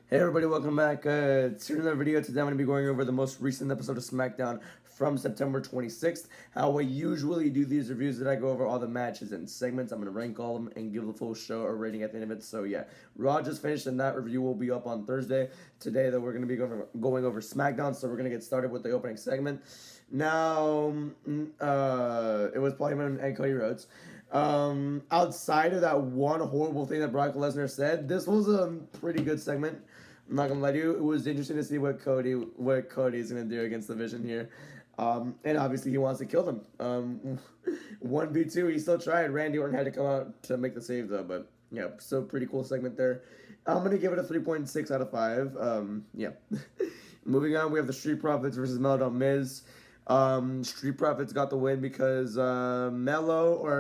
Hey everybody, welcome back to another video. Today I'm going to be going over the most recent episode of Smackdown from September 26th. How I usually do these reviews, that I go over all the matches and segments. I'm going to rank all of them and give the full show a rating at the end of it. So yeah, Raw just finished and that review will be up on Thursday. Today though, we're going to be going over Smackdown, so we're going to get started with the opening segment. Now, it was Paul Heyman and Cody Rhodes. Outside of that one horrible thing that Brock Lesnar said, this was a pretty good segment. I'm not gonna lie to you, it was interesting to see what Cody's gonna do against the Vision here. And obviously he wants to kill them. 1v2, he still tried. Randy Orton had to come out to make the save though, but yeah, still pretty cool segment there. I'm gonna give it a 3.6 out of 5. Yeah. Moving on, we have the Street Profits versus Mellow Miz. Street Profits got the win because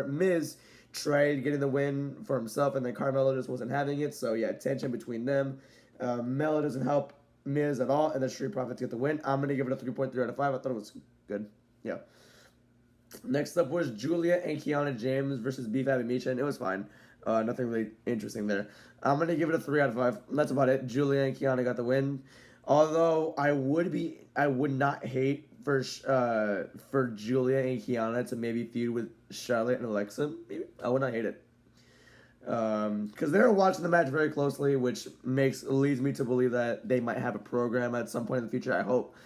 Miz tried getting the win for himself, and then Carmelo just wasn't having it. So yeah, tension between them. Mello doesn't help Miz at all, and the Street Profits get the win. I'm gonna give it a 3.3 out of 5. I thought it was good. Yeah. Next up was Julia and Kiana James versus Beef Abby Mecha, and it was fine. Nothing really interesting there. I'm gonna give it a 3 out of 5. That's about it. Julia and Kiana got the win. Although I would not hate for Julia and Kiana to maybe feud with Charlotte and Alexa. Maybe I would not hate it. Because they're watching the match very closely, which leads me to believe that they might have a program at some point in the future. I hope.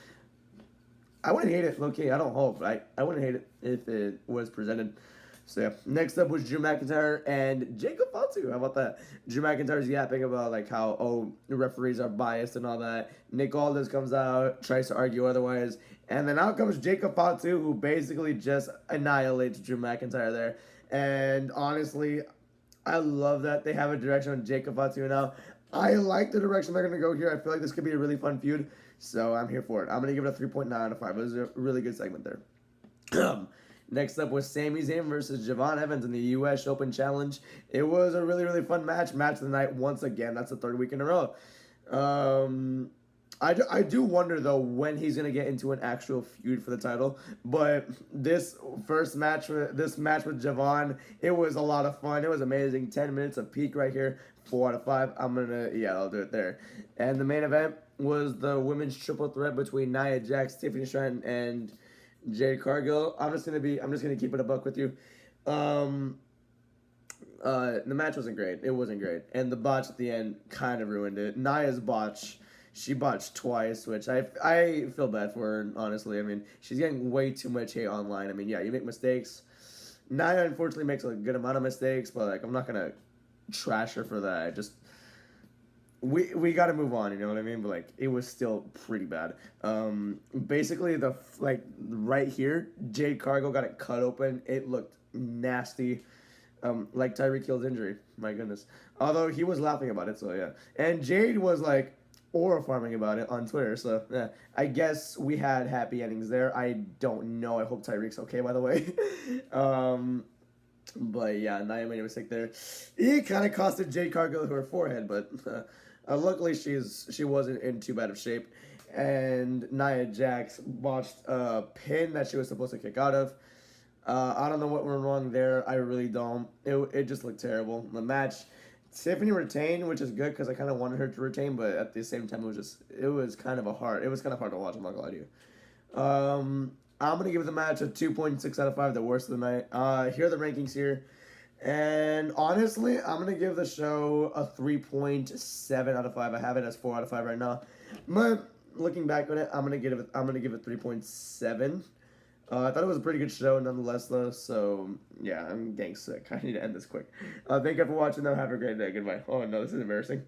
I wouldn't hate it, low-key. I don't hope. I wouldn't hate it if it was presented. So yeah, next up was Drew McIntyre and Jacob Fatu. How about that? Drew McIntyre's yapping about like how the referees are biased and all that. Nick Aldis comes out, tries to argue otherwise, and then out comes Jacob Fatu, who basically just annihilates Drew McIntyre there. And honestly, I love that they have a direction on Jacob Fatu now. I like the direction they're going to go here. I feel like this could be a really fun feud, so I'm here for it. I'm going to give it a 3.9 out of 5. It was a really good segment there. Next up was Sami Zayn versus Javon Evans in the U.S. Open Challenge. It was a really, really fun match. Match of the night once again. That's the third week in a row. I do wonder, though, when he's going to get into an actual feud for the title. But this match with Javon, it was a lot of fun. It was amazing. 10 minutes of peak right here. 4 out of 5. I'll do it there. And the main event was the women's triple threat between Nia Jax, Tiffany Stratton, and Jade Cargill. I'm just gonna keep it a buck with you. The match wasn't great. It wasn't great. And the botch at the end kind of ruined it. Nia's botch. She botched twice, which I feel bad for her, honestly. I mean, she's getting way too much hate online. I mean, yeah, you make mistakes. Nia, unfortunately, makes a good amount of mistakes, but, like, I'm not going to trash her for that. We got to move on, you know what I mean? But, like, it was still pretty bad. Basically, right here, Jade Cargill got it cut open. It looked nasty. Like Tyreek Hill's injury. My goodness. Although he was laughing about it, so yeah. And Jade was, like, or farming about it on Twitter. So yeah, I guess we had happy endings there. I don't know. I hope Tyreek's okay, by the way. But yeah, Nia made a mistake there. It kind of costed Jade Cargill her forehead, but luckily she wasn't in too bad of shape. And Nia Jax botched a pin that she was supposed to kick out of. I don't know what went wrong there. I really don't. It just looked terrible. The match, Tiffany retained, which is good because I kind of wanted her to retain, but at the same time, it was kind of hard to watch. I'm not gonna lie to you. I'm gonna give the match a 2.6 out of 5, the worst of the night. Here are the rankings here, and honestly, I'm gonna give the show a 3.7 out of 5. I have it as 4 out of 5 right now, but looking back on it, I'm gonna give it 3.7. I thought it was a pretty good show nonetheless, though, so yeah, I'm getting sick. I need to end this quick. Thank you for watching, though. Have a great day. Goodbye. Oh, no, this is embarrassing.